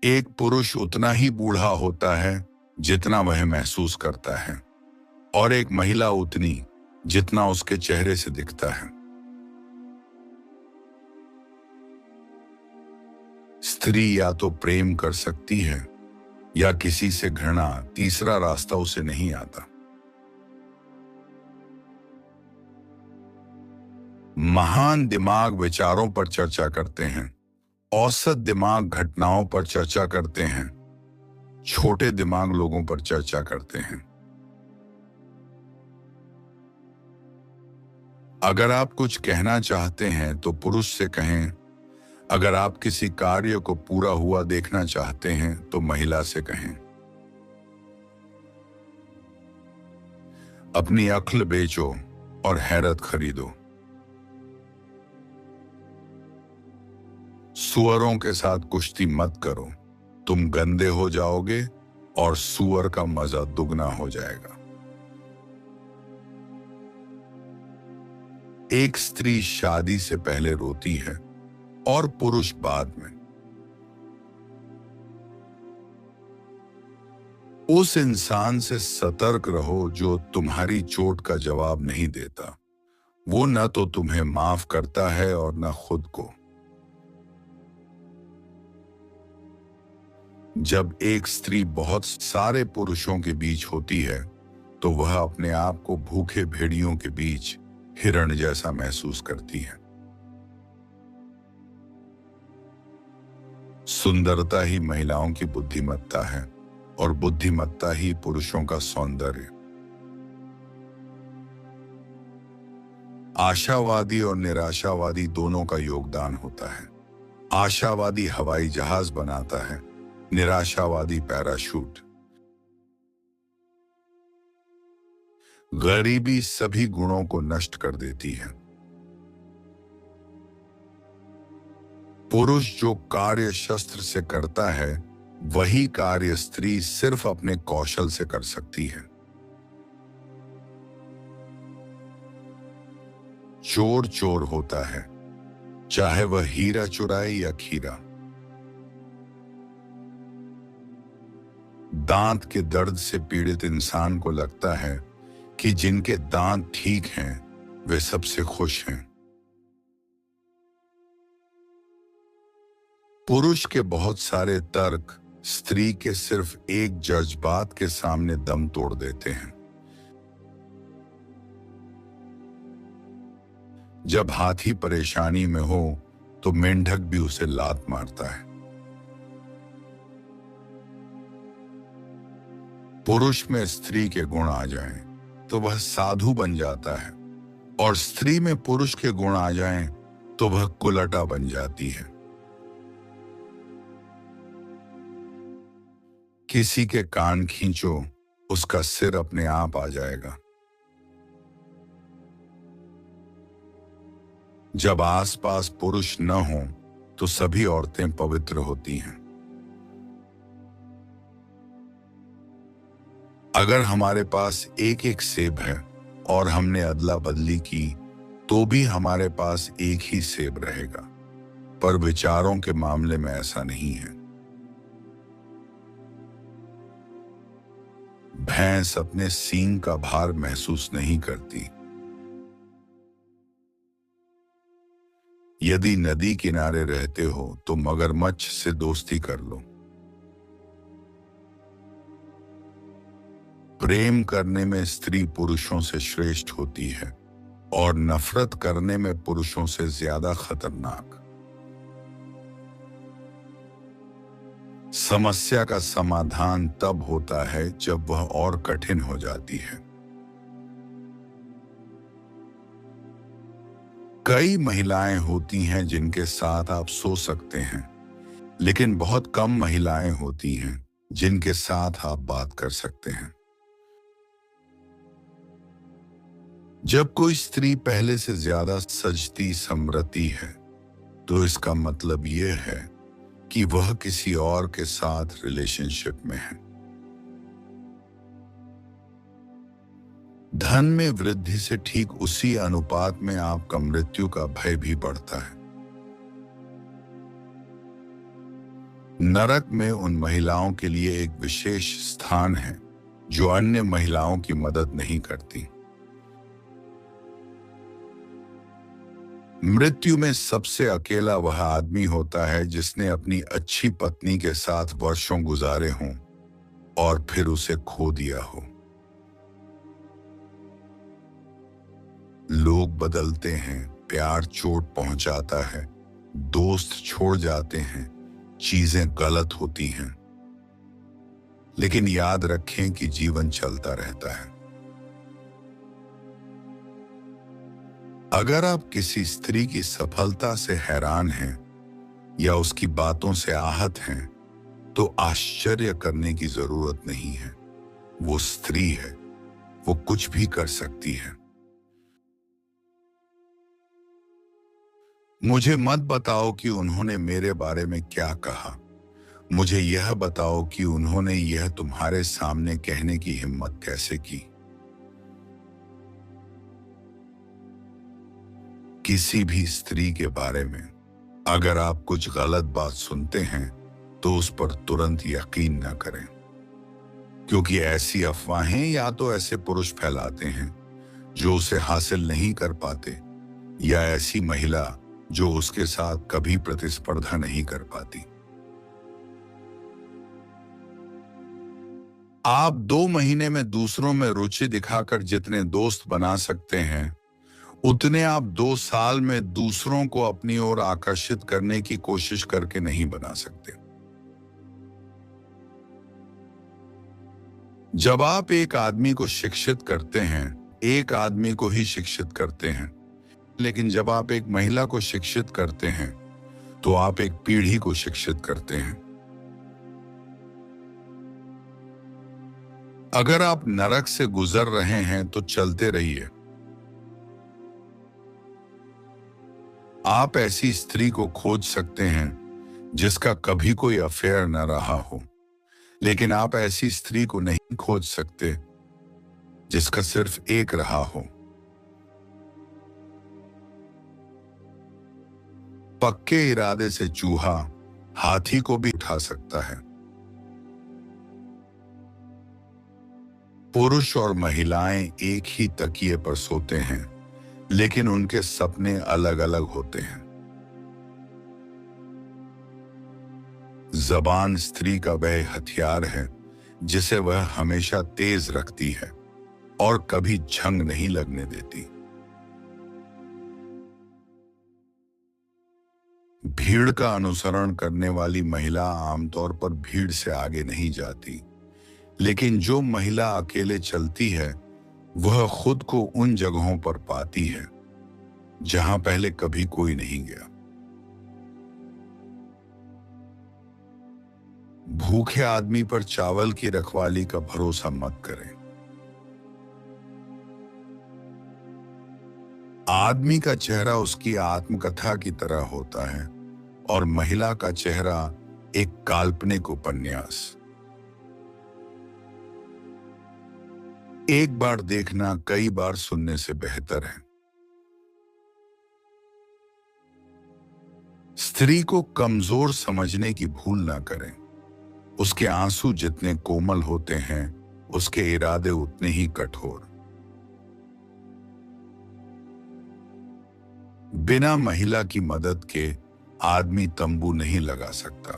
एक पुरुष उतना ही बूढ़ा होता है जितना वह महसूस करता है, और एक महिला उतनी जितना उसके चेहरे से दिखता है। स्त्री या तो प्रेम कर सकती है या किसी से घृणा, तीसरा रास्ता उसे नहीं आता। महान दिमाग विचारों पर चर्चा करते हैं, औसत दिमाग घटनाओं पर चर्चा करते हैं, छोटे दिमाग लोगों पर चर्चा करते हैं। अगर आप कुछ कहना चाहते हैं तो पुरुष से कहें। अगर आप किसी कार्य को पूरा हुआ देखना चाहते हैं तो महिला से कहें। अपनी अक्ल बेचो और हैरत खरीदो। सुअरों के साथ कुश्ती मत करो, तुम गंदे हो जाओगे और सुअर का मजा दुगना हो जाएगा। एक स्त्री शादी से पहले रोती है और पुरुष बाद में। उस इंसान से सतर्क रहो जो तुम्हारी चोट का जवाब नहीं देता। वो न तो तुम्हें माफ करता है और न खुद को। जब एक स्त्री बहुत सारे पुरुषों के बीच होती है तो वह अपने आप को भूखे भेड़ियों के बीच हिरण जैसा महसूस करती है। सुंदरता ही महिलाओं की बुद्धिमत्ता है और बुद्धिमत्ता ही पुरुषों का सौंदर्य। आशावादी और निराशावादी दोनों का योगदान होता है। आशावादी हवाई जहाज बनाता है, निराशावादी पैराशूट। गरीबी सभी गुणों को नष्ट कर देती है। पुरुष जो कार्य शस्त्र से करता है वही कार्य स्त्री सिर्फ अपने कौशल से कर सकती है। चोर चोर होता है, चाहे वह हीरा चुराए या खीरा। दांत के दर्द से पीड़ित इंसान को लगता है कि जिनके दांत ठीक हैं वे सबसे खुश हैं। पुरुष के बहुत सारे तर्क स्त्री के सिर्फ एक जज्बात के सामने दम तोड़ देते हैं। जब हाथी परेशानी में हो तो मेंढक भी उसे लात मारता है। पुरुष में स्त्री के गुण आ जाएं तो वह साधु बन जाता है, और स्त्री में पुरुष के गुण आ जाएं तो वह कुलटा बन जाती है। किसी के कान खींचो, उसका सिर अपने आप आ जाएगा। जब आसपास पुरुष न हो तो सभी औरतें पवित्र होती हैं। अगर हमारे पास एक एक सेब है और हमने अदला बदली की तो भी हमारे पास एक ही सेब रहेगा, पर विचारों के मामले में ऐसा नहीं है। भैंस अपने सींग का भार महसूस नहीं करती। यदि नदी किनारे रहते हो तो मगरमच्छ से दोस्ती कर लो। प्रेम करने में स्त्री पुरुषों से श्रेष्ठ होती है और नफरत करने में पुरुषों से ज्यादा खतरनाक। समस्या का समाधान तब होता है जब वह और कठिन हो जाती है। कई महिलाएं होती हैं जिनके साथ आप सो सकते हैं, लेकिन बहुत कम महिलाएं होती हैं जिनके साथ आप बात कर सकते हैं। जब कोई स्त्री पहले से ज्यादा सजती संवरती है तो इसका मतलब यह है कि वह किसी और के साथ रिलेशनशिप में है। धन में वृद्धि से ठीक उसी अनुपात में आपका मृत्यु का भय भी बढ़ता है। नरक में उन महिलाओं के लिए एक विशेष स्थान है जो अन्य महिलाओं की मदद नहीं करती। मृत्यु में सबसे अकेला वह आदमी होता है जिसने अपनी अच्छी पत्नी के साथ वर्षों गुजारे हों और फिर उसे खो दिया हो। लोग बदलते हैं, प्यार चोट पहुंचाता है, दोस्त छोड़ जाते हैं, चीजें गलत होती हैं, लेकिन याद रखें कि जीवन चलता रहता है। अगर आप किसी स्त्री की सफलता से हैरान हैं या उसकी बातों से आहत हैं, तो आश्चर्य करने की जरूरत नहीं है। वो स्त्री है, वो कुछ भी कर सकती है। मुझे मत बताओ कि उन्होंने मेरे बारे में क्या कहा। मुझे यह बताओ कि उन्होंने यह तुम्हारे सामने कहने की हिम्मत कैसे की। किसी भी स्त्री के बारे में अगर आप कुछ गलत बात सुनते हैं तो उस पर तुरंत यकीन न करें, क्योंकि ऐसी अफवाहें या तो ऐसे पुरुष फैलाते हैं जो उसे हासिल नहीं कर पाते, या ऐसी महिला जो उसके साथ कभी प्रतिस्पर्धा नहीं कर पाती। आप 2 महीने में दूसरों में रुचि दिखाकर जितने दोस्त बना सकते हैं, उतने आप 2 साल में दूसरों को अपनी ओर आकर्षित करने की कोशिश करके नहीं बना सकते। जब आप एक आदमी को शिक्षित करते हैं, एक आदमी को ही शिक्षित करते हैं, लेकिन जब आप एक महिला को शिक्षित करते हैं तो आप एक पीढ़ी को शिक्षित करते हैं। अगर आप नरक से गुजर रहे हैं तो चलते रहिए। आप ऐसी स्त्री को खोज सकते हैं जिसका कभी कोई अफेयर न रहा हो, लेकिन आप ऐसी स्त्री को नहीं खोज सकते जिसका सिर्फ एक रहा हो। पक्के इरादे से चूहा हाथी को भी उठा सकता है। पुरुष और महिलाएं एक ही तकिए पर सोते हैं, लेकिन उनके सपने अलग अलग होते हैं। जबान स्त्री का वह हथियार है जिसे वह हमेशा तेज रखती है और कभी जंग नहीं लगने देती। भीड़ का अनुसरण करने वाली महिला आमतौर पर भीड़ से आगे नहीं जाती, लेकिन जो महिला अकेले चलती है वह खुद को उन जगहों पर पाती है जहां पहले कभी कोई नहीं गया। भूखे आदमी पर चावल की रखवाली का भरोसा मत करें। आदमी का चेहरा उसकी आत्मकथा की तरह होता है और महिला का चेहरा एक काल्पनिक उपन्यास। एक बार देखना कई बार सुनने से बेहतर है। स्त्री को कमजोर समझने की भूल ना करें। उसके आंसू जितने कोमल होते हैं, उसके इरादे उतने ही कठोर। बिना महिला की मदद के आदमी तंबू नहीं लगा सकता।